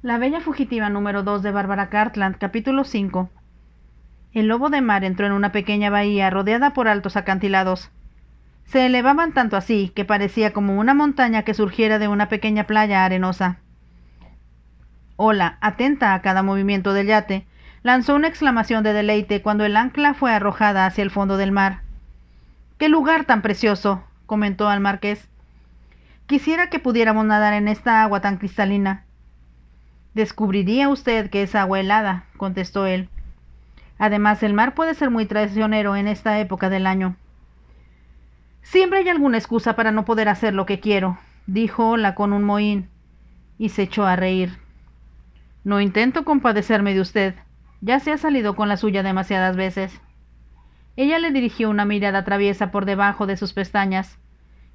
La bella fugitiva número 2 de Bárbara Cartland, capítulo 5. El lobo de mar entró en una pequeña bahía rodeada por altos acantilados. Se elevaban tanto así que parecía como una montaña que surgiera de una pequeña playa arenosa. Ola, atenta a cada movimiento del yate, lanzó una exclamación de deleite cuando el ancla fue arrojada hacia el fondo del mar. ¡Qué lugar tan precioso!, comentó al marqués. Quisiera que pudiéramos nadar en esta agua tan cristalina. Descubriría usted que es agua helada, contestó él. Además, el mar puede ser muy traicionero en esta época del año. Siempre hay alguna excusa para no poder hacer lo que quiero, dijo Ola con un mohín, y se echó a reír. No intento compadecerme de usted. Ya se ha salido con la suya demasiadas veces. Ella le dirigió una mirada traviesa por debajo de sus pestañas.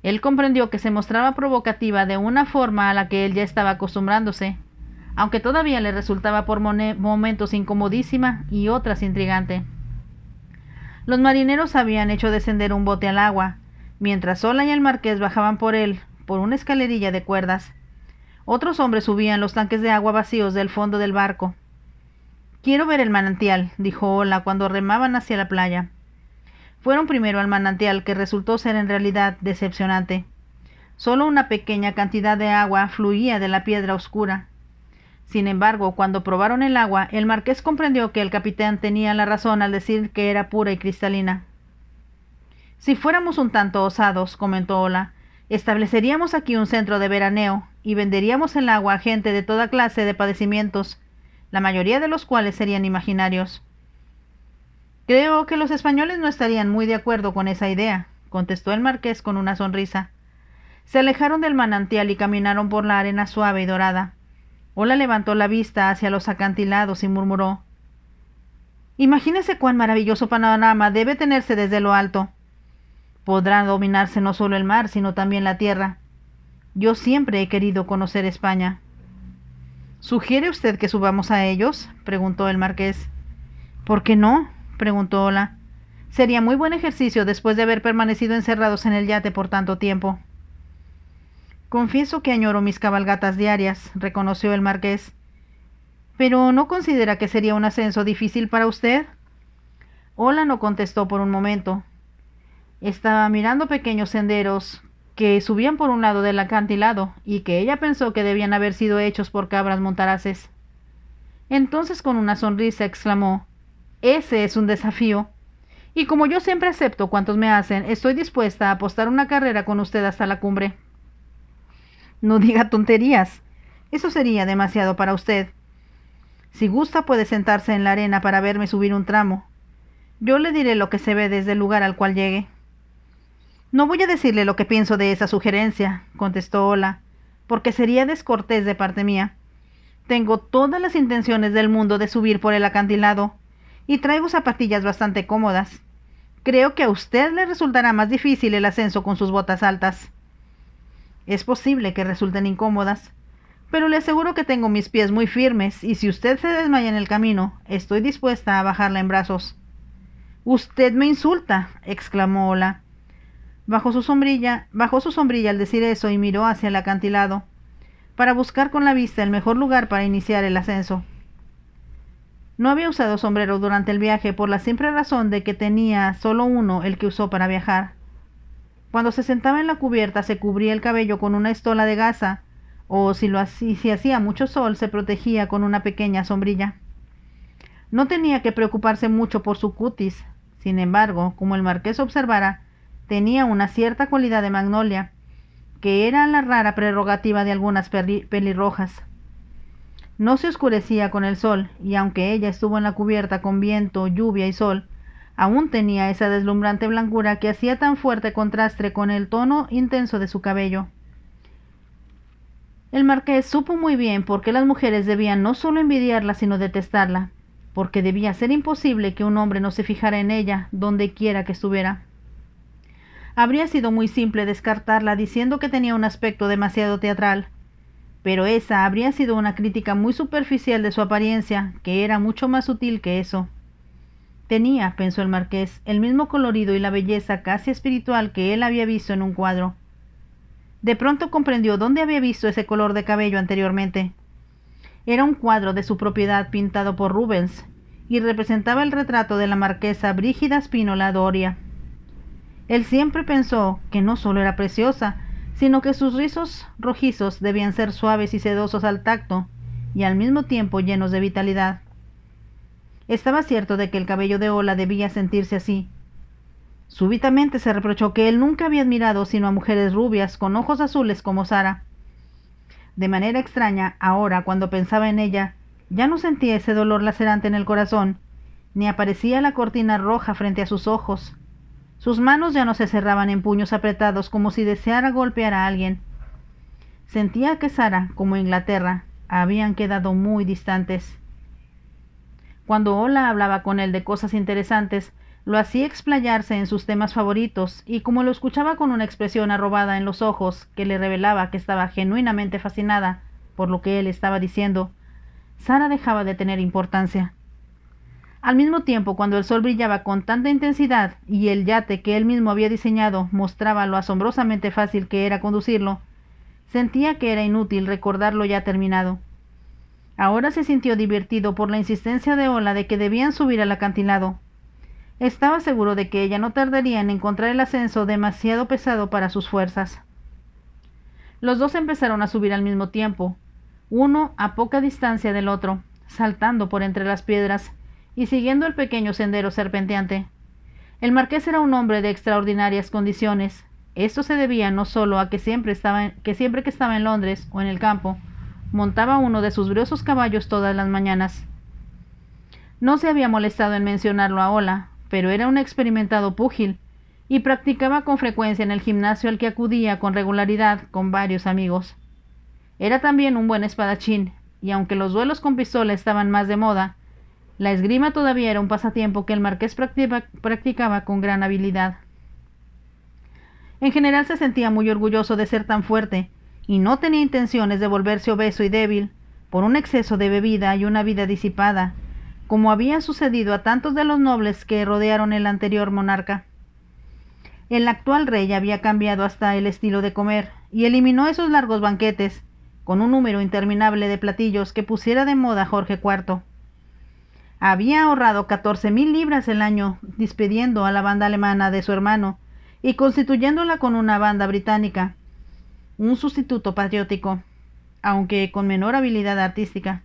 Él comprendió que se mostraba provocativa de una forma a la que él ya estaba acostumbrándose, aunque todavía le resultaba por momentos incomodísima y otras intrigante. Los marineros habían hecho descender un bote al agua, mientras Ola y el marqués bajaban por él, por una escalerilla de cuerdas. Otros hombres subían los tanques de agua vacíos del fondo del barco. «Quiero ver el manantial», dijo Ola cuando remaban hacia la playa. Fueron primero al manantial, que resultó ser en realidad decepcionante. Solo una pequeña cantidad de agua fluía de la piedra oscura. Sin embargo, cuando probaron el agua, el marqués comprendió que el capitán tenía la razón al decir que era pura y cristalina. «Si fuéramos un tanto osados», comentó Ola, «estableceríamos aquí un centro de veraneo y venderíamos el agua a gente de toda clase de padecimientos, la mayoría de los cuales serían imaginarios». «Creo que los españoles no estarían muy de acuerdo con esa idea», contestó el marqués con una sonrisa. Se alejaron del manantial y caminaron por la arena suave y dorada. Ola levantó la vista hacia los acantilados y murmuró: «Imagínese cuán maravilloso panorama debe tenerse desde lo alto. Podrá dominarse no solo el mar, sino también la tierra. Yo siempre he querido conocer España». «¿Sugiere usted que subamos a ellos?», preguntó el marqués. «¿Por qué no?», preguntó Ola. «Sería muy buen ejercicio después de haber permanecido encerrados en el yate por tanto tiempo». «Confieso que añoro mis cabalgatas diarias», reconoció el marqués. «¿Pero no considera que sería un ascenso difícil para usted?». Ola no contestó por un momento. Estaba mirando pequeños senderos que subían por un lado del acantilado y que ella pensó que debían haber sido hechos por cabras montaraces. Entonces, con una sonrisa, exclamó: «Ese es un desafío. Y como yo siempre acepto cuantos me hacen, estoy dispuesta a apostar una carrera con usted hasta la cumbre». «No diga tonterías. Eso sería demasiado para usted. Si gusta puede sentarse en la arena para verme subir un tramo. Yo le diré lo que se ve desde el lugar al cual llegue». «No voy a decirle lo que pienso de esa sugerencia», contestó Ola, «porque sería descortés de parte mía. Tengo todas las intenciones del mundo de subir por el acantilado, y traigo zapatillas bastante cómodas. Creo que a usted le resultará más difícil el ascenso con sus botas altas». «Es posible que resulten incómodas, pero le aseguro que tengo mis pies muy firmes, y si usted se desmaya en el camino, estoy dispuesta a bajarla en brazos». «Usted me insulta», exclamó Ola. Bajó su sombrilla al decir eso y miró hacia el acantilado, para buscar con la vista el mejor lugar para iniciar el ascenso. No había usado sombrero durante el viaje por la simple razón de que tenía solo uno, el que usó para viajar. Cuando se sentaba en la cubierta se cubría el cabello con una estola de gasa, o si hacía mucho sol se protegía con una pequeña sombrilla. No tenía que preocuparse mucho por su cutis. Sin embargo, como el marqués observara, tenía una cierta cualidad de magnolia, que era la rara prerrogativa de algunas pelirrojas. No se oscurecía con el sol, y aunque ella estuvo en la cubierta con viento, lluvia y sol, aún tenía esa deslumbrante blancura que hacía tan fuerte contraste con el tono intenso de su cabello. El marqués supo muy bien por qué las mujeres debían no solo envidiarla, sino detestarla, porque debía ser imposible que un hombre no se fijara en ella, donde quiera que estuviera. Habría sido muy simple descartarla diciendo que tenía un aspecto demasiado teatral, pero esa habría sido una crítica muy superficial de su apariencia, que era mucho más sutil que eso. Tenía, pensó el marqués, el mismo colorido y la belleza casi espiritual que él había visto en un cuadro. De pronto comprendió dónde había visto ese color de cabello anteriormente. Era un cuadro de su propiedad pintado por Rubens, y representaba el retrato de la marquesa Brígida Spínola Doria. Él siempre pensó que no solo era preciosa, sino que sus rizos rojizos debían ser suaves y sedosos al tacto, y al mismo tiempo llenos de vitalidad. Estaba cierto de que el cabello de Ola debía sentirse así. Súbitamente se reprochó que él nunca había admirado sino a mujeres rubias con ojos azules como Sara. De manera extraña, ahora, cuando pensaba en ella, ya no sentía ese dolor lacerante en el corazón, ni aparecía la cortina roja frente a sus ojos. Sus manos ya no se cerraban en puños apretados como si deseara golpear a alguien. Sentía que Sara, como Inglaterra, habían quedado muy distantes. Cuando Ola hablaba con él de cosas interesantes, lo hacía explayarse en sus temas favoritos, y como lo escuchaba con una expresión arrobada en los ojos que le revelaba que estaba genuinamente fascinada por lo que él estaba diciendo, Sara dejaba de tener importancia. Al mismo tiempo, cuando el sol brillaba con tanta intensidad y el yate que él mismo había diseñado mostraba lo asombrosamente fácil que era conducirlo, sentía que era inútil recordarlo ya terminado. Ahora se sintió divertido por la insistencia de Ola de que debían subir al acantilado. Estaba seguro de que ella no tardaría en encontrar el ascenso demasiado pesado para sus fuerzas. Los dos empezaron a subir al mismo tiempo, uno a poca distancia del otro, saltando por entre las piedras y siguiendo el pequeño sendero serpenteante. El marqués era un hombre de extraordinarias condiciones. Esto se debía no solo a que siempre que estaba en Londres o en el campo, montaba uno de sus briosos caballos todas las mañanas. No se había molestado en mencionarlo a Ola, pero era un experimentado púgil, y practicaba con frecuencia en el gimnasio al que acudía con regularidad con varios amigos. Era también un buen espadachín, y aunque los duelos con pistola estaban más de moda, la esgrima todavía era un pasatiempo que el marqués practicaba con gran habilidad. En general se sentía muy orgulloso de ser tan fuerte, y no tenía intenciones de volverse obeso y débil por un exceso de bebida y una vida disipada, como había sucedido a tantos de los nobles que rodearon el anterior monarca. El actual rey había cambiado hasta el estilo de comer, y eliminó esos largos banquetes, con un número interminable de platillos que pusiera de moda Jorge IV. Había ahorrado 14.000 libras el año despidiendo a la banda alemana de su hermano y constituyéndola con una banda británica, un sustituto patriótico, aunque con menor habilidad artística.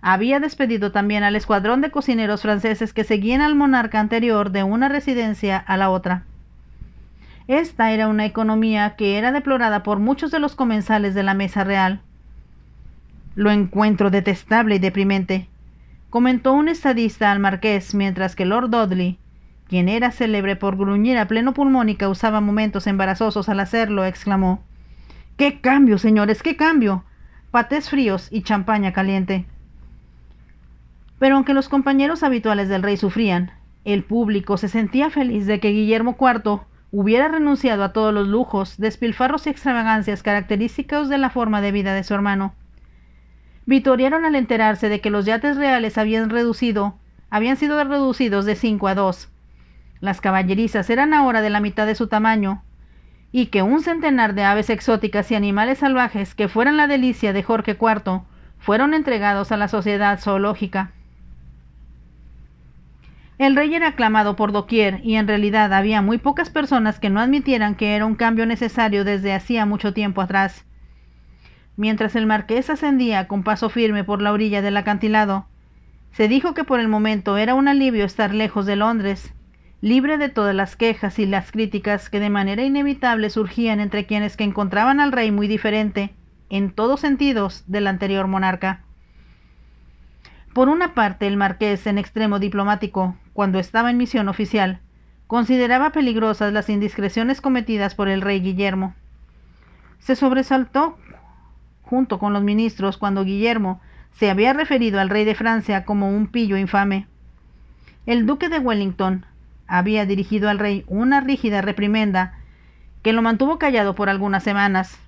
Había despedido también al escuadrón de cocineros franceses que seguían al monarca anterior de una residencia a la otra. Esta era una economía que era deplorada por muchos de los comensales de la mesa real. «Lo encuentro detestable y deprimente», comentó un estadista al marqués, mientras que Lord Dudley, quien era célebre por gruñir a pleno pulmón y causaba momentos embarazosos al hacerlo, exclamó: «¡Qué cambio, señores, qué cambio! Patés fríos y champaña caliente». Pero aunque los compañeros habituales del rey sufrían, el público se sentía feliz de que Guillermo IV hubiera renunciado a todos los lujos, despilfarros y extravagancias característicos de la forma de vida de su hermano. Vitorearon al enterarse de que los yates reales habían sido reducidos de 5 a 2. Las caballerizas eran ahora de la mitad de su tamaño, y que un centenar de aves exóticas y animales salvajes que fueran la delicia de Jorge IV fueron entregados a la sociedad zoológica. El rey era aclamado por doquier, y en realidad había muy pocas personas que no admitieran que era un cambio necesario desde hacía mucho tiempo atrás. Mientras el marqués ascendía con paso firme por la orilla del acantilado, se dijo que por el momento era un alivio estar lejos de Londres, libre de todas las quejas y las críticas que de manera inevitable surgían entre quienes que encontraban al rey muy diferente, en todos sentidos, del anterior monarca. Por una parte, el marqués, en extremo diplomático, cuando estaba en misión oficial, consideraba peligrosas las indiscreciones cometidas por el rey Guillermo. Se sobresaltó junto con los ministros cuando Guillermo se había referido al rey de Francia como un pillo infame. El duque de Wellington había dirigido al rey una rígida reprimenda que lo mantuvo callado por algunas semanas,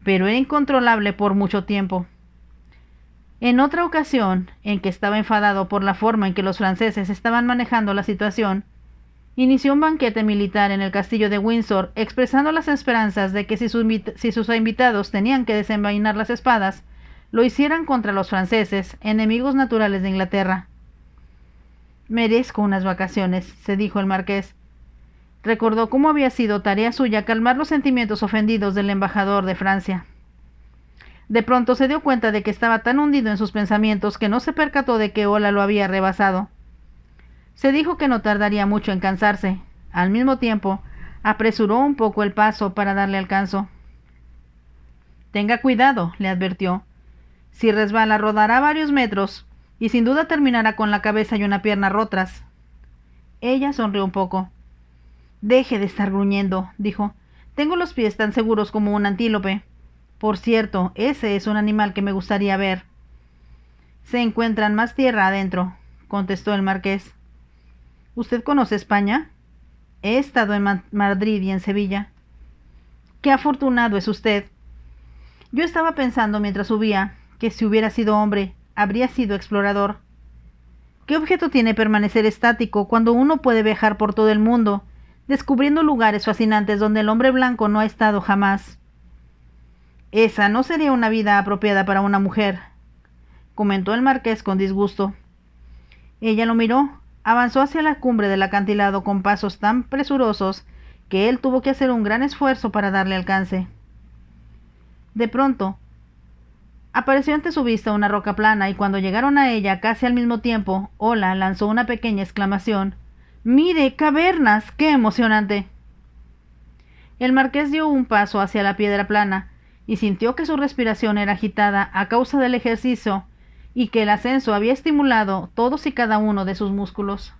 pero era incontrolable por mucho tiempo. En otra ocasión, en que estaba enfadado por la forma en que los franceses estaban manejando la situación, inició un banquete militar en el castillo de Windsor, expresando las esperanzas de que si sus invitados tenían que desenvainar las espadas, lo hicieran contra los franceses, enemigos naturales de Inglaterra. Merezco unas vacaciones, se dijo el marqués. Recordó cómo había sido tarea suya calmar los sentimientos ofendidos del embajador de Francia. De pronto se dio cuenta de que estaba tan hundido en sus pensamientos que no se percató de que Ola lo había rebasado. Se dijo que no tardaría mucho en cansarse. Al mismo tiempo, apresuró un poco el paso para darle alcanzo. Tenga cuidado, le advirtió. Si resbala, rodará varios metros y sin duda terminará con la cabeza y una pierna rotas. Ella sonrió un poco. Deje de estar gruñendo, dijo. Tengo los pies tan seguros como un antílope. Por cierto, ese es un animal que me gustaría ver. Se encuentran más tierra adentro, contestó el marqués. ¿Usted conoce España? He estado en Madrid y en Sevilla. Qué afortunado es usted. Yo estaba pensando mientras subía que si hubiera sido hombre, habría sido explorador. ¿Qué objeto tiene permanecer estático cuando uno puede viajar por todo el mundo, descubriendo lugares fascinantes donde el hombre blanco no ha estado jamás? Esa no sería una vida apropiada para una mujer, comentó el marqués con disgusto. Ella lo miró, avanzó hacia la cumbre del acantilado con pasos tan presurosos que él tuvo que hacer un gran esfuerzo para darle alcance. De pronto, apareció ante su vista una roca plana y cuando llegaron a ella casi al mismo tiempo, Ola lanzó una pequeña exclamación. ¡Mire, cavernas! ¡Qué emocionante! El marqués dio un paso hacia la piedra plana y sintió que su respiración era agitada a causa del ejercicio y que el ascenso había estimulado todos y cada uno de sus músculos.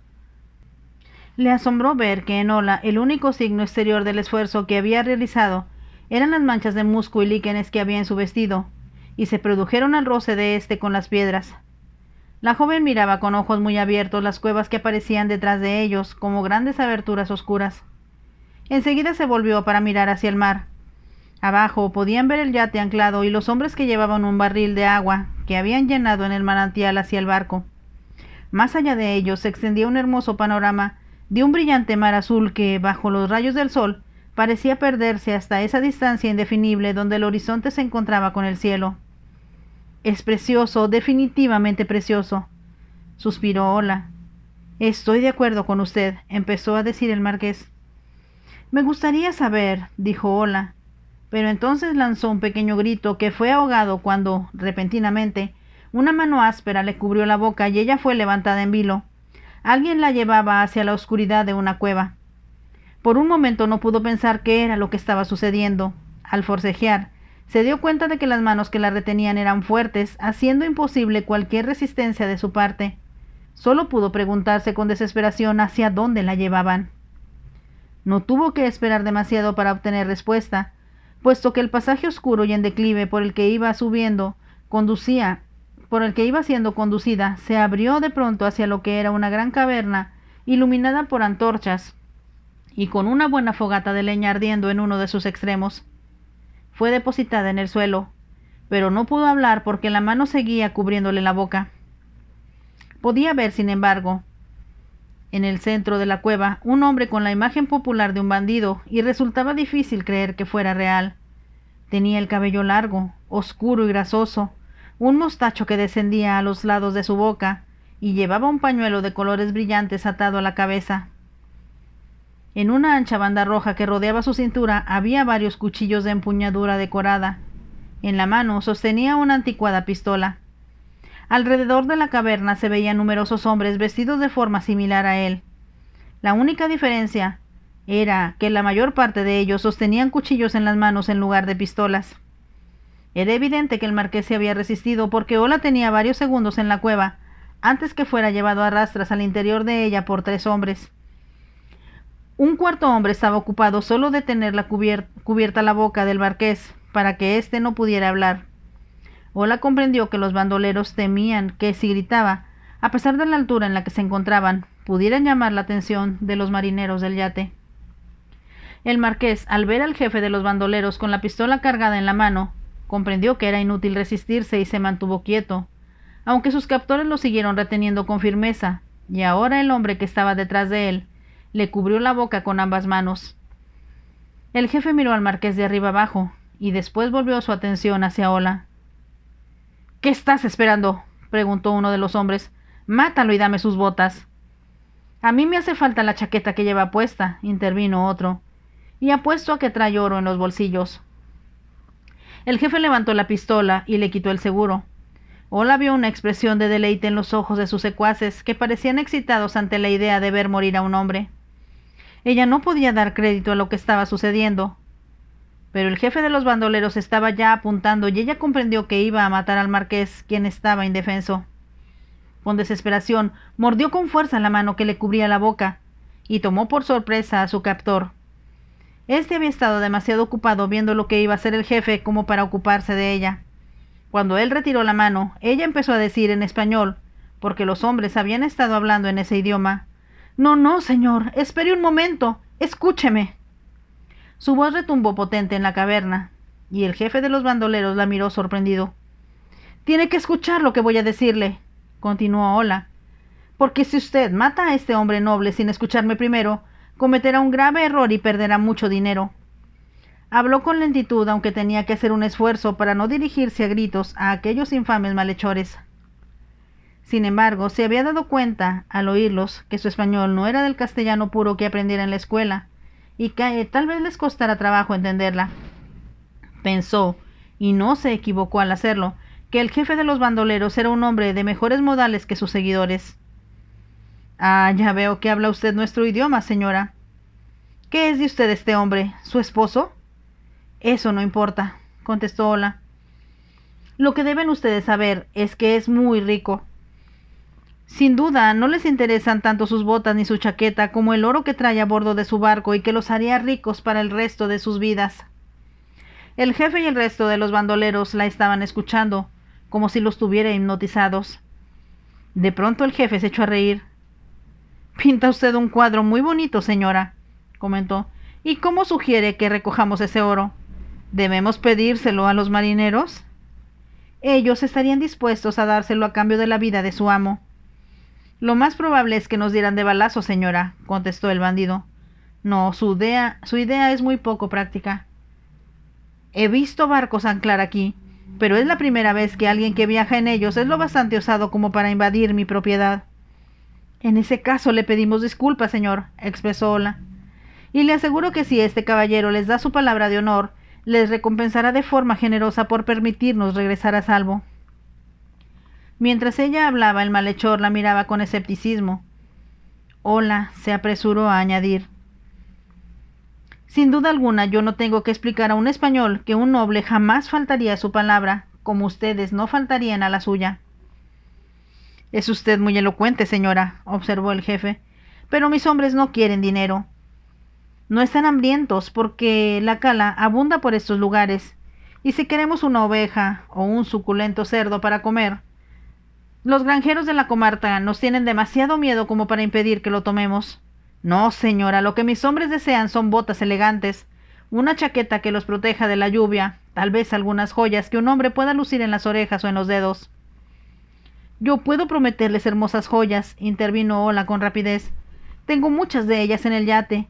Le asombró ver que en Ola el único signo exterior del esfuerzo que había realizado eran las manchas de musgo y líquenes que había en su vestido, y se produjeron al roce de éste con las piedras. La joven miraba con ojos muy abiertos las cuevas que aparecían detrás de ellos como grandes aberturas oscuras. Enseguida se volvió para mirar hacia el mar. Abajo podían ver el yate anclado y los hombres que llevaban un barril de agua que habían llenado en el manantial hacia el barco. Más allá de ellos se extendía un hermoso panorama de un brillante mar azul que, bajo los rayos del sol, parecía perderse hasta esa distancia indefinible donde el horizonte se encontraba con el cielo. Es precioso, definitivamente precioso, suspiró Ola. Estoy de acuerdo con usted, empezó a decir el marqués. Me gustaría saber, dijo Ola, pero entonces lanzó un pequeño grito que fue ahogado cuando, repentinamente, una mano áspera le cubrió la boca y ella fue levantada en vilo. Alguien la llevaba hacia la oscuridad de una cueva. Por un momento no pudo pensar qué era lo que estaba sucediendo. Al forcejear, se dio cuenta de que las manos que la retenían eran fuertes, haciendo imposible cualquier resistencia de su parte. Solo pudo preguntarse con desesperación hacia dónde la llevaban. No tuvo que esperar demasiado para obtener respuesta, puesto que el pasaje oscuro y en declive por el que iba siendo conducida, se abrió de pronto hacia lo que era una gran caverna, iluminada por antorchas, y con una buena fogata de leña ardiendo en uno de sus extremos. Fue depositada en el suelo, pero no pudo hablar porque la mano seguía cubriéndole la boca. Podía ver, sin embargo, en el centro de la cueva, un hombre con la imagen popular de un bandido, y resultaba difícil creer que fuera real. Tenía el cabello largo, oscuro y grasoso, un mostacho que descendía a los lados de su boca, y llevaba un pañuelo de colores brillantes atado a la cabeza. En una ancha banda roja que rodeaba su cintura había varios cuchillos de empuñadura decorada. En la mano sostenía una anticuada pistola. Alrededor de la caverna se veían numerosos hombres vestidos de forma similar a él. La única diferencia era que la mayor parte de ellos sostenían cuchillos en las manos en lugar de pistolas. Era evidente que el marqués se había resistido porque Ola tenía varios segundos en la cueva antes que fuera llevado a rastras al interior de ella por 3 hombres. Un cuarto hombre estaba ocupado solo de tener cubierta la boca del marqués para que éste no pudiera hablar. Ola comprendió que los bandoleros temían que si gritaba, a pesar de la altura en la que se encontraban, pudieran llamar la atención de los marineros del yate. El marqués, al ver al jefe de los bandoleros con la pistola cargada en la mano, comprendió que era inútil resistirse y se mantuvo quieto, aunque sus captores lo siguieron reteniendo con firmeza, y ahora el hombre que estaba detrás de él le cubrió la boca con ambas manos. El jefe miró al marqués de arriba abajo, y después volvió su atención hacia Ola. ¿Qué estás esperando?, preguntó uno de los hombres. Mátalo y dame sus botas. A mí me hace falta la chaqueta que lleva puesta, intervino otro, y apuesto a que trae oro en los bolsillos. El jefe levantó la pistola y le quitó el seguro. Ola vio una expresión de deleite en los ojos de sus secuaces, que parecían excitados ante la idea de ver morir a un hombre. Ella no podía dar crédito a lo que estaba sucediendo, pero el jefe de los bandoleros estaba ya apuntando y ella comprendió que iba a matar al marqués, quien estaba indefenso. Con desesperación, mordió con fuerza la mano que le cubría la boca y tomó por sorpresa a su captor. Este había estado demasiado ocupado viendo lo que iba a hacer el jefe como para ocuparse de ella. Cuando él retiró la mano, ella empezó a decir en español, porque los hombres habían estado hablando en ese idioma: «No, no, señor, espere un momento, escúcheme». Su voz retumbó potente en la caverna, y el jefe de los bandoleros la miró sorprendido. «Tiene que escuchar lo que voy a decirle», continuó Ola, «porque si usted mata a este hombre noble sin escucharme primero, cometerá un grave error y perderá mucho dinero». Habló con lentitud, aunque tenía que hacer un esfuerzo para no dirigirse a gritos a aquellos infames malhechores. Sin embargo, se había dado cuenta, al oírlos, que su español no era del castellano puro que aprendiera en la escuela, y que tal vez les costara trabajo entenderla. Pensó, y no se equivocó al hacerlo, que el jefe de los bandoleros era un hombre de mejores modales que sus seguidores. «Ah, ya veo que habla usted nuestro idioma, señora. ¿Qué es de usted este hombre? ¿Su esposo?» «Eso no importa», contestó Ola. «Lo que deben ustedes saber es que es muy rico. Sin duda, no les interesan tanto sus botas ni su chaqueta como el oro que trae a bordo de su barco y que los haría ricos para el resto de sus vidas». El jefe y el resto de los bandoleros la estaban escuchando, como si los tuviera hipnotizados. De pronto el jefe se echó a reír. «Pinta usted un cuadro muy bonito, señora», comentó. «¿Y cómo sugiere que recojamos ese oro? ¿Debemos pedírselo a los marineros?» «Ellos estarían dispuestos a dárselo a cambio de la vida de su amo». «Lo más probable es que nos dieran de balazo, señora», contestó el bandido. «No, su idea es muy poco práctica. He visto barcos anclar aquí, pero es la primera vez que alguien que viaja en ellos es lo bastante osado como para invadir mi propiedad». «En ese caso le pedimos disculpas, señor», expresó Ola, «y le aseguro que si este caballero les da su palabra de honor, les recompensará de forma generosa por permitirnos regresar a salvo». Mientras ella hablaba, el malhechor la miraba con escepticismo. Ola se apresuró a añadir: «Sin duda alguna, yo no tengo que explicar a un español que un noble jamás faltaría a su palabra, como ustedes no faltarían a la suya». «Es usted muy elocuente, señora», observó el jefe, «pero mis hombres no quieren dinero. No están hambrientos porque la cala abunda por estos lugares, y si queremos una oveja o un suculento cerdo para comer, los granjeros de la comarca nos tienen demasiado miedo como para impedir que lo tomemos. No, señora, lo que mis hombres desean son botas elegantes, una chaqueta que los proteja de la lluvia, tal vez algunas joyas que un hombre pueda lucir en las orejas o en los dedos». «Yo puedo prometerles hermosas joyas», intervino Ola con rapidez. «Tengo muchas de ellas en el yate.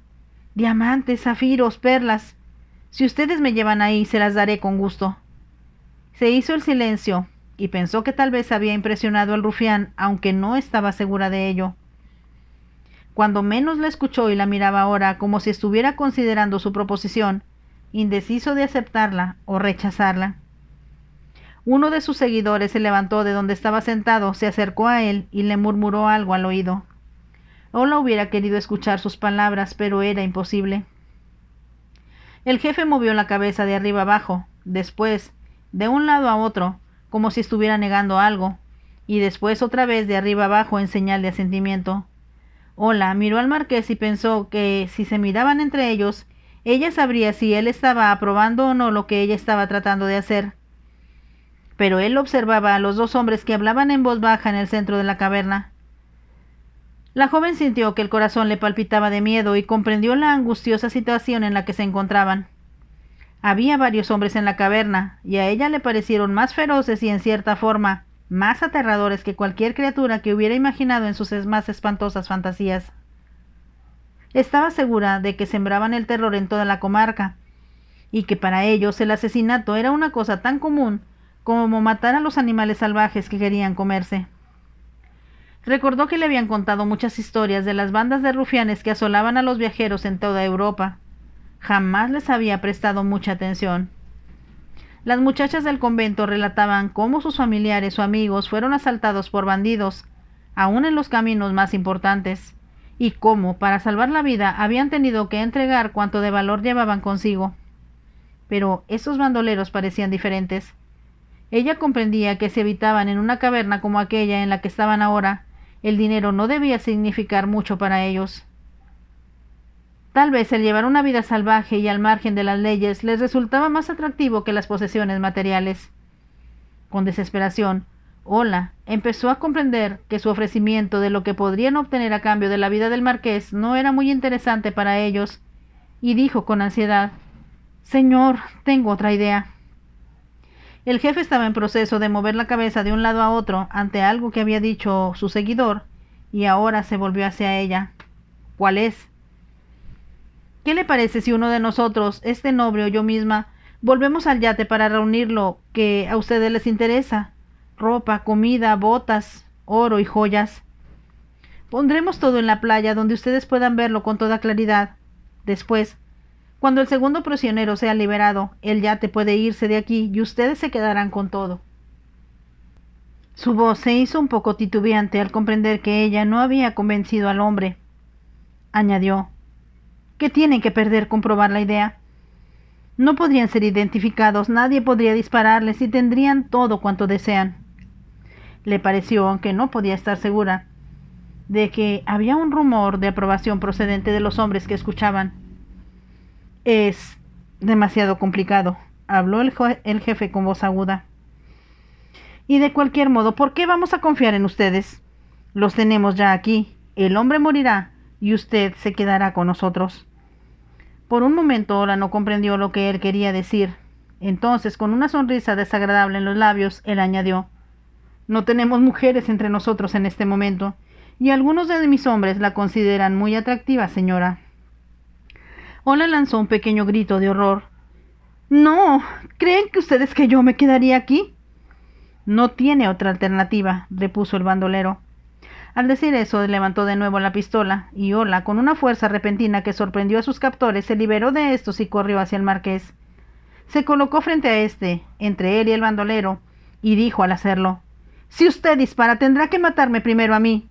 Diamantes, zafiros, perlas. Si ustedes me llevan ahí, se las daré con gusto». Se hizo el silencio, y pensó que tal vez había impresionado al rufián, aunque no estaba segura de ello. Cuando menos la escuchó y la miraba ahora como si estuviera considerando su proposición, indeciso de aceptarla o rechazarla. Uno de sus seguidores se levantó de donde estaba sentado, se acercó a él y le murmuró algo al oído. Ola hubiera querido escuchar sus palabras, pero era imposible. El jefe movió la cabeza de arriba abajo, después de un lado a otro, como si estuviera negando algo, y después otra vez de arriba abajo en señal de asentimiento. Ola miró al marqués y pensó que, si se miraban entre ellos, ella sabría si él estaba aprobando o no lo que ella estaba tratando de hacer. Pero él observaba a los dos hombres que hablaban en voz baja en el centro de la caverna. La joven sintió que el corazón le palpitaba de miedo y comprendió la angustiosa situación en la que se encontraban. Había varios hombres en la caverna, y a ella le parecieron más feroces y en cierta forma más aterradores que cualquier criatura que hubiera imaginado en sus más espantosas fantasías. Estaba segura de que sembraban el terror en toda la comarca, y que para ellos el asesinato era una cosa tan común como matar a los animales salvajes que querían comerse. Recordó que le habían contado muchas historias de las bandas de rufianes que asolaban a los viajeros en toda Europa. Jamás les había prestado mucha atención. Las muchachas del convento relataban cómo sus familiares o amigos fueron asaltados por bandidos, aun en los caminos más importantes, y cómo, para salvar la vida, habían tenido que entregar cuanto de valor llevaban consigo. Pero esos bandoleros parecían diferentes. Ella comprendía que si habitaban en una caverna como aquella en la que estaban ahora, el dinero no debía significar mucho para ellos. Tal vez el llevar una vida salvaje y al margen de las leyes les resultaba más atractivo que las posesiones materiales. Con desesperación, Ola empezó a comprender que su ofrecimiento de lo que podrían obtener a cambio de la vida del marqués no era muy interesante para ellos, y dijo con ansiedad: «Señor, tengo otra idea». El jefe estaba en proceso de mover la cabeza de un lado a otro ante algo que había dicho su seguidor, y ahora se volvió hacia ella. «¿Cuál es?» «¿Qué le parece si uno de nosotros, este noble o yo misma, volvemos al yate para reunir lo que a ustedes les interesa? Ropa, comida, botas, oro y joyas. Pondremos todo en la playa donde ustedes puedan verlo con toda claridad. Después, cuando el segundo prisionero sea liberado, el yate puede irse de aquí y ustedes se quedarán con todo». Su voz se hizo un poco titubeante al comprender que ella no había convencido al hombre. Añadió: «¿Qué tienen que perder con probar la idea? No podrían ser identificados, nadie podría dispararles y tendrían todo cuanto desean». Le pareció, aunque no podía estar segura, de que había un rumor de aprobación procedente de los hombres que escuchaban. «Es demasiado complicado», habló el jefe con voz aguda. «Y de cualquier modo, ¿por qué vamos a confiar en ustedes? Los tenemos ya aquí. El hombre morirá y usted se quedará con nosotros». Por un momento Ola no comprendió lo que él quería decir. Entonces, con una sonrisa desagradable en los labios, él añadió: «No tenemos mujeres entre nosotros en este momento, y algunos de mis hombres la consideran muy atractiva, señora». Ola lanzó un pequeño grito de horror. «No, ¿creen que ustedes que yo me quedaría aquí?» «No tiene otra alternativa», repuso el bandolero. Al decir eso, levantó de nuevo la pistola, y Ola, con una fuerza repentina que sorprendió a sus captores, se liberó de estos y corrió hacia el marqués. Se colocó frente a éste, entre él y el bandolero, y dijo al hacerlo: «Si usted dispara, tendrá que matarme primero a mí.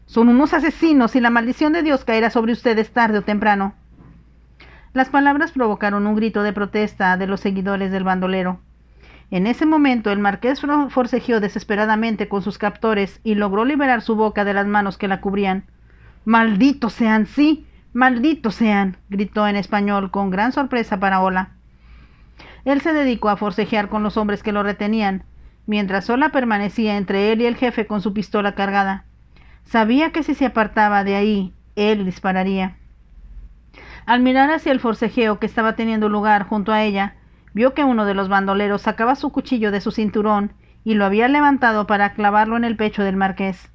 Son unos asesinos y la maldición de Dios caerá sobre ustedes tarde o temprano». Las palabras provocaron un grito de protesta de los seguidores del bandolero. En ese momento el marqués forcejeó desesperadamente con sus captores y logró liberar su boca de las manos que la cubrían. «¡Malditos sean, sí! ¡Malditos sean!», gritó en español con gran sorpresa para Ola. Él se dedicó a forcejear con los hombres que lo retenían, mientras Ola permanecía entre él y el jefe con su pistola cargada. Sabía que si se apartaba de ahí, él dispararía. Al mirar hacia el forcejeo que estaba teniendo lugar junto a ella, vio que uno de los bandoleros sacaba su cuchillo de su cinturón y lo había levantado para clavarlo en el pecho del marqués.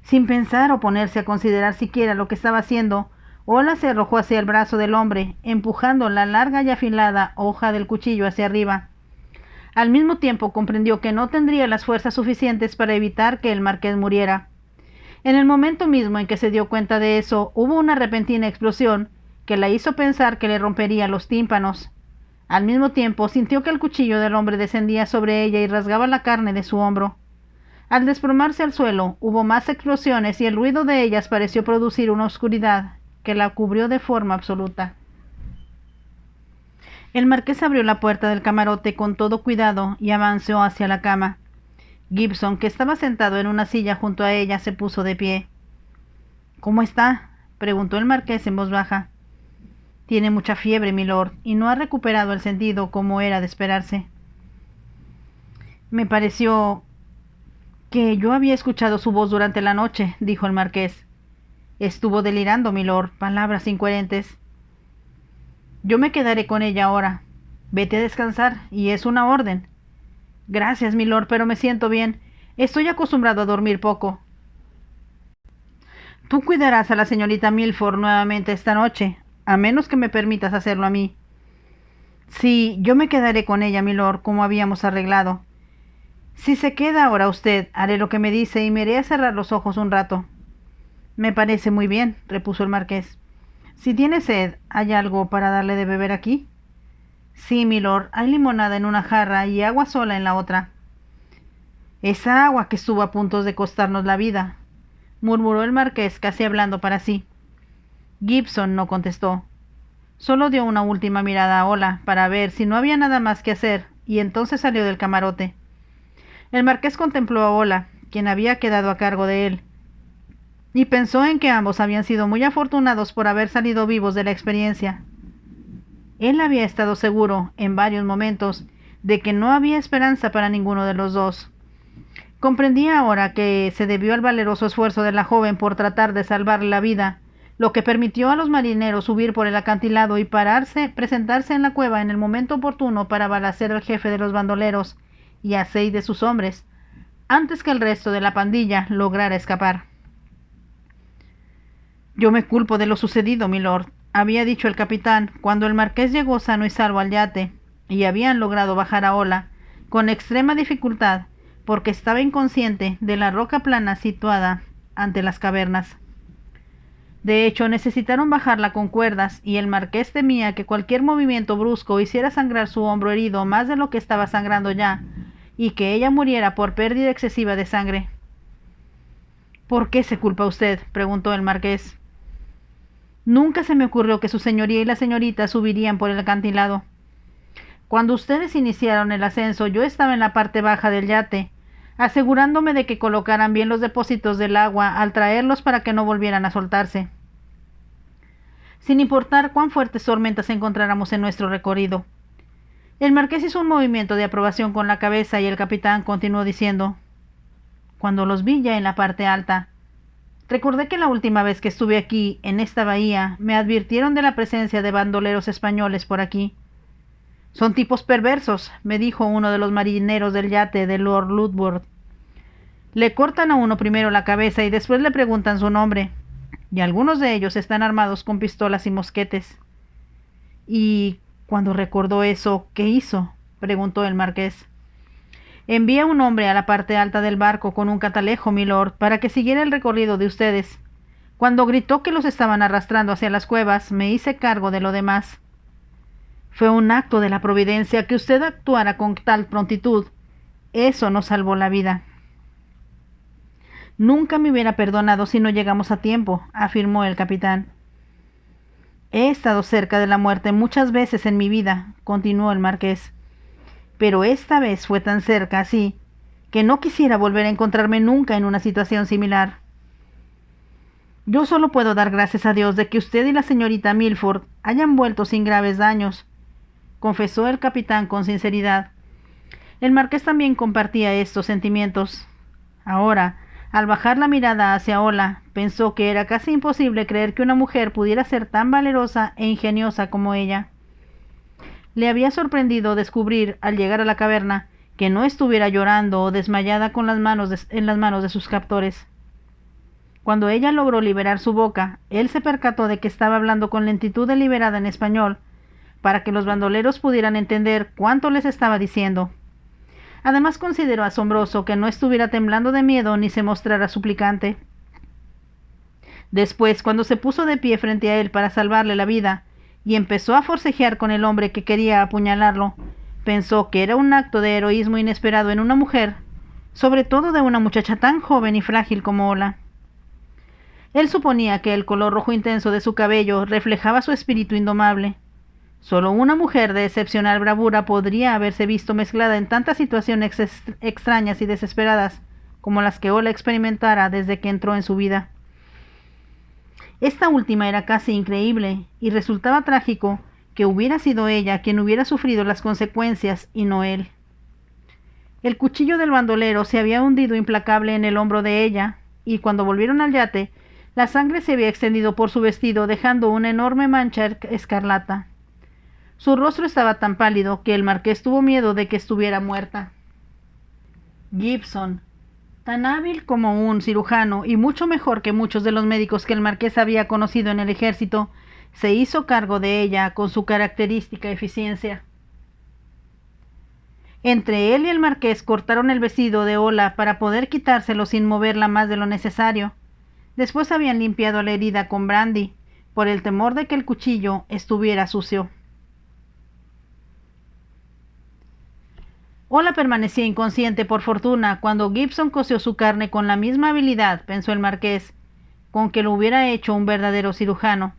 Sin pensar o ponerse a considerar siquiera lo que estaba haciendo, Ola se arrojó hacia el brazo del hombre, empujando la larga y afilada hoja del cuchillo hacia arriba. Al mismo tiempo comprendió que no tendría las fuerzas suficientes para evitar que el marqués muriera. En el momento mismo en que se dio cuenta de eso, hubo una repentina explosión que la hizo pensar que le rompería los tímpanos. Al mismo tiempo sintió que el cuchillo del hombre descendía sobre ella y rasgaba la carne de su hombro. Al desplomarse al suelo, hubo más explosiones y el ruido de ellas pareció producir una oscuridad que la cubrió de forma absoluta. El marqués abrió la puerta del camarote con todo cuidado y avanzó hacia la cama. Gibson, que estaba sentado en una silla junto a ella, se puso de pie. «¿Cómo está?», preguntó el marqués en voz baja. «Tiene mucha fiebre, milord, y no ha recuperado el sentido como era de esperarse». «Me pareció que yo había escuchado su voz durante la noche», dijo el marqués. «Estuvo delirando, milord, palabras incoherentes». «Yo me quedaré con ella ahora. Vete a descansar, y es una orden». «Gracias, milord, pero me siento bien. Estoy acostumbrado a dormir poco». «Tú cuidarás a la señorita Milford nuevamente esta noche, a menos que me permitas hacerlo a mí». «Sí, yo me quedaré con ella, milord, como habíamos arreglado. Si se queda ahora usted, haré lo que me dice y me iré a cerrar los ojos un rato. Me parece muy bien, repuso el marqués. Si tiene sed, ¿hay algo para darle de beber aquí? Sí, milord, hay limonada en una jarra y agua sola en la otra. Esa agua que estuvo a punto de costarnos la vida, murmuró el marqués casi hablando para sí. Gibson no contestó. Solo dio una última mirada a Ola para ver si no había nada más que hacer, y entonces salió del camarote. El marqués contempló a Ola, quien había quedado a cargo de él, y pensó en que ambos habían sido muy afortunados por haber salido vivos de la experiencia. Él había estado seguro, en varios momentos, de que no había esperanza para ninguno de los dos. Comprendía ahora que se debió al valeroso esfuerzo de la joven por tratar de salvarle la vida, lo que permitió a los marineros subir por el acantilado y presentarse en la cueva en el momento oportuno para balacer al jefe de los bandoleros y a 6 de sus hombres, antes que el resto de la pandilla lograra escapar. Yo me culpo de lo sucedido, milord, había dicho el capitán cuando el marqués llegó sano y salvo al yate, y habían logrado bajar a Ola, con extrema dificultad, porque estaba inconsciente de la roca plana situada ante las cavernas. De hecho, necesitaron bajarla con cuerdas, y el marqués temía que cualquier movimiento brusco hiciera sangrar su hombro herido más de lo que estaba sangrando ya, y que ella muriera por pérdida excesiva de sangre. ¿Por qué se culpa usted?, preguntó el marqués. Nunca se me ocurrió que su señoría y la señorita subirían por el acantilado. Cuando ustedes iniciaron el ascenso, yo estaba en la parte baja del yate, asegurándome de que colocaran bien los depósitos del agua al traerlos para que no volvieran a soltarse, sin importar cuán fuertes tormentas encontráramos en nuestro recorrido. El marqués hizo un movimiento de aprobación con la cabeza y el capitán continuó diciendo: cuando los vi ya en la parte alta, recordé que la última vez que estuve aquí, en esta bahía, me advirtieron de la presencia de bandoleros españoles por aquí. Son tipos perversos, me dijo uno de los marineros del yate de Lord Ludworth. Le cortan a uno primero la cabeza y después le preguntan su nombre, y algunos de ellos están armados con pistolas y mosquetes. Y cuando recordó eso, ¿qué hizo?, preguntó el marqués. Envié a un hombre a la parte alta del barco con un catalejo, milord, para que siguiera el recorrido de ustedes. Cuando gritó que los estaban arrastrando hacia las cuevas, me hice cargo de lo demás. Fue un acto de la providencia que usted actuara con tal prontitud. Eso nos salvó la vida. Nunca me hubiera perdonado si no llegamos a tiempo, afirmó el capitán. He estado cerca de la muerte muchas veces en mi vida, continuó el marqués, pero esta vez fue tan cerca así que no quisiera volver a encontrarme nunca en una situación similar. Yo solo puedo dar gracias a Dios de que usted y la señorita Milford hayan vuelto sin graves daños, confesó el capitán con sinceridad. El marqués también compartía estos sentimientos. Ahora, al bajar la mirada hacia Ola, pensó que era casi imposible creer que una mujer pudiera ser tan valerosa e ingeniosa como ella. Le había sorprendido descubrir, al llegar a la caverna, que no estuviera llorando o desmayada con las manos en las manos de sus captores. Cuando ella logró liberar su boca, él se percató de que estaba hablando con lentitud deliberada en español, para que los bandoleros pudieran entender cuánto les estaba diciendo. Además consideró asombroso que no estuviera temblando de miedo ni se mostrara suplicante. Después, cuando se puso de pie frente a él para salvarle la vida, y empezó a forcejear con el hombre que quería apuñalarlo, pensó que era un acto de heroísmo inesperado en una mujer, sobre todo de una muchacha tan joven y frágil como Ola. Él suponía que el color rojo intenso de su cabello reflejaba su espíritu indomable. Solo una mujer de excepcional bravura podría haberse visto mezclada en tantas situaciones extrañas y desesperadas como las que Ola experimentara desde que entró en su vida. Esta última era casi increíble, y resultaba trágico que hubiera sido ella quien hubiera sufrido las consecuencias y no él. El cuchillo del bandolero se había hundido implacable en el hombro de ella, y cuando volvieron al yate, la sangre se había extendido por su vestido dejando una enorme mancha escarlata. Su rostro estaba tan pálido que el marqués tuvo miedo de que estuviera muerta. Gibson, tan hábil como un cirujano y mucho mejor que muchos de los médicos que el marqués había conocido en el ejército, se hizo cargo de ella con su característica eficiencia. Entre él y el marqués cortaron el vestido de Ola para poder quitárselo sin moverla más de lo necesario. Después habían limpiado la herida con brandy, por el temor de que el cuchillo estuviera sucio. Ola permanecía inconsciente por fortuna cuando Gibson coció su carne con la misma habilidad, pensó el marqués, con que lo hubiera hecho un verdadero cirujano.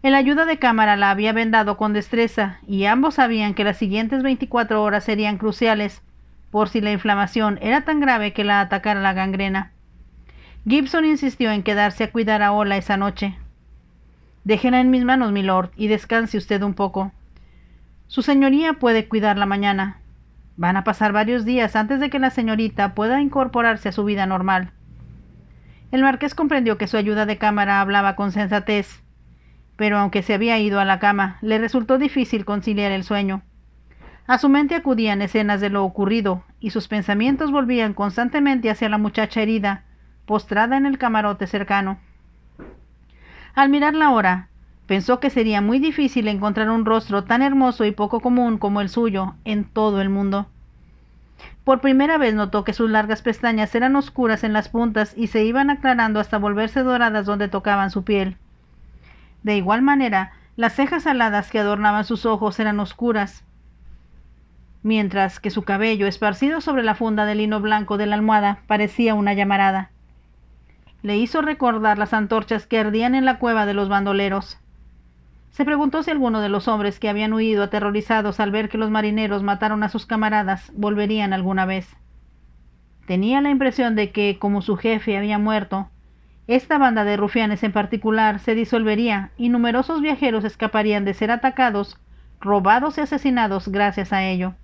El ayuda de cámara la había vendado con destreza, y ambos sabían que las siguientes 24 horas serían cruciales, por si la inflamación era tan grave que la atacara la gangrena. Gibson insistió en quedarse a cuidar a Ola esa noche. Déjela en mis manos, milord, y descanse usted un poco. Su señoría puede cuidarla mañana. Van a pasar varios días antes de que la señorita pueda incorporarse a su vida normal. El marqués comprendió que su ayuda de cámara hablaba con sensatez, pero aunque se había ido a la cama, le resultó difícil conciliar el sueño. A su mente acudían escenas de lo ocurrido, y sus pensamientos volvían constantemente hacia la muchacha herida, postrada en el camarote cercano. Al mirar la hora, pensó que sería muy difícil encontrar un rostro tan hermoso y poco común como el suyo en todo el mundo. Por primera vez notó que sus largas pestañas eran oscuras en las puntas y se iban aclarando hasta volverse doradas donde tocaban su piel. De igual manera, las cejas aladas que adornaban sus ojos eran oscuras, mientras que su cabello, esparcido sobre la funda de lino blanco de la almohada, parecía una llamarada. Le hizo recordar las antorchas que ardían en la cueva de los bandoleros. Se preguntó si alguno de los hombres que habían huido aterrorizados al ver que los marineros mataron a sus camaradas volverían alguna vez. Tenía la impresión de que, como su jefe había muerto, esta banda de rufianes en particular se disolvería y numerosos viajeros escaparían de ser atacados, robados y asesinados gracias a ello.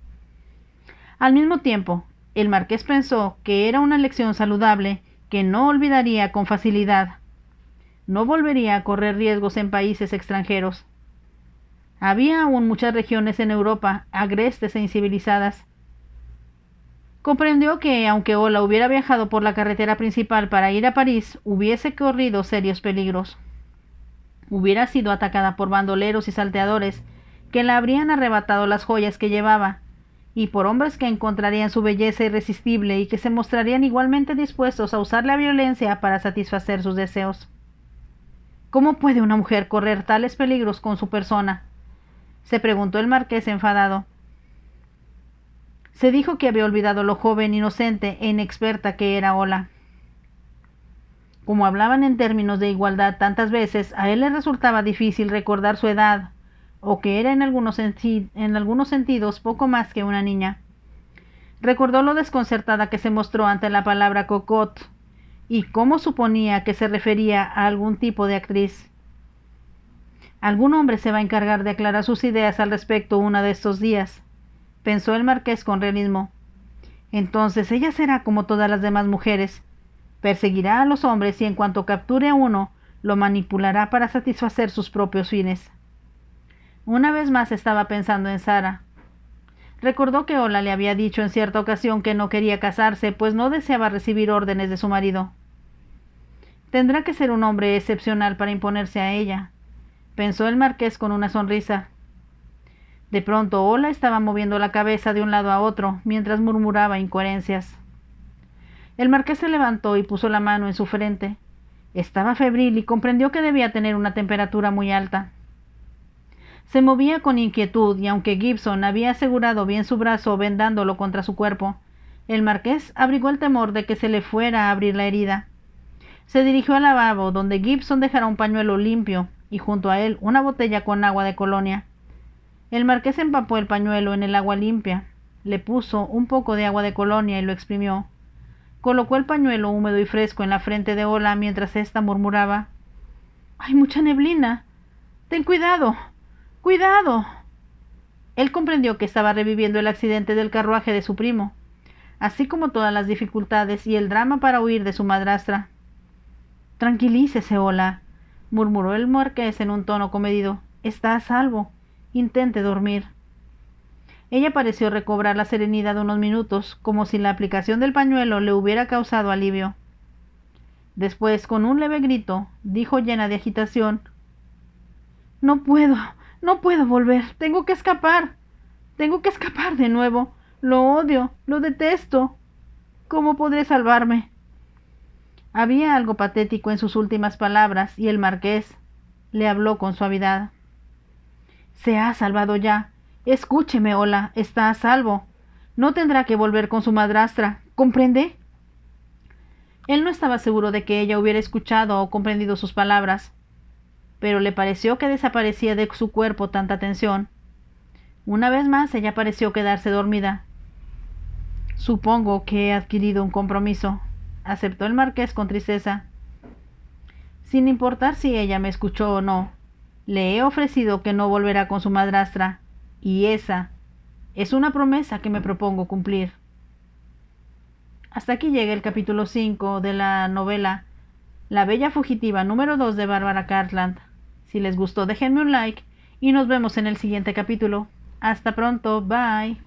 Al mismo tiempo, el marqués pensó que era una lección saludable que no olvidaría con facilidad. No volvería a correr riesgos en países extranjeros. Había aún muchas regiones en Europa agrestes e incivilizadas. Comprendió que, aunque Ola hubiera viajado por la carretera principal para ir a París, hubiese corrido serios peligros. Hubiera sido atacada por bandoleros y salteadores que le habrían arrebatado las joyas que llevaba, y por hombres que encontrarían su belleza irresistible y que se mostrarían igualmente dispuestos a usar la violencia para satisfacer sus deseos. ¿Cómo puede una mujer correr tales peligros con su persona?, se preguntó el marqués enfadado. Se dijo que había olvidado lo joven, inocente e inexperta que era Ola. Como hablaban en términos de igualdad tantas veces, a él le resultaba difícil recordar su edad, o que era en algunos sentidos poco más que una niña. Recordó lo desconcertada que se mostró ante la palabra cocotte, y cómo suponía que se refería a algún tipo de actriz. Algún hombre se va a encargar de aclarar sus ideas al respecto uno de estos días, pensó el marqués con realismo. Entonces ella será como todas las demás mujeres, perseguirá a los hombres y en cuanto capture a uno, lo manipulará para satisfacer sus propios fines. Una vez más estaba pensando en Sara. Recordó que Ola le había dicho en cierta ocasión que no quería casarse, pues no deseaba recibir órdenes de su marido. Tendrá que ser un hombre excepcional para imponerse a ella, pensó el marqués con una sonrisa. De pronto Ola estaba moviendo la cabeza de un lado a otro, mientras murmuraba incoherencias. El marqués se levantó y puso la mano en su frente. Estaba febril y comprendió que debía tener una temperatura muy alta. Se movía con inquietud y aunque Gibson había asegurado bien su brazo vendándolo contra su cuerpo, el marqués abrigó el temor de que se le fuera a abrir la herida. Se dirigió al lavabo, donde Gibson dejara un pañuelo limpio y junto a él una botella con agua de colonia. El marqués empapó el pañuelo en el agua limpia, le puso un poco de agua de colonia y lo exprimió. Colocó el pañuelo húmedo y fresco en la frente de Ola mientras ésta murmuraba: «¡Hay mucha neblina! ¡Ten cuidado! ¡Cuidado!». Él comprendió que estaba reviviendo el accidente del carruaje de su primo, así como todas las dificultades y el drama para huir de su madrastra. «Tranquilícese, Ola», murmuró el marqués en un tono comedido. «Está a salvo. Intente dormir». Ella pareció recobrar la serenidad unos minutos, como si la aplicación del pañuelo le hubiera causado alivio. Después, con un leve grito, dijo llena de agitación: «No puedo volver. Tengo que escapar de nuevo. Lo odio, lo detesto. ¿Cómo podré salvarme? Había algo patético en sus últimas palabras, y el marqués le habló con suavidad. Se ha salvado ya. Escúcheme, Ola, está a salvo. No tendrá que volver con su madrastra. ¿Comprende? Él no estaba seguro de que ella hubiera escuchado o comprendido sus palabras, pero le pareció que desaparecía de su cuerpo tanta tensión. Una vez más ella pareció quedarse dormida. Supongo que he adquirido un compromiso, aceptó el marqués con tristeza. Sin importar si ella me escuchó o no, le he ofrecido que no volverá con su madrastra, y esa es una promesa que me propongo cumplir. Hasta aquí llega el capítulo 5 de la novela La Bella Fugitiva número 2 de Bárbara Cartland. Si les gustó, déjenme un like y nos vemos en el siguiente capítulo. Hasta pronto, bye.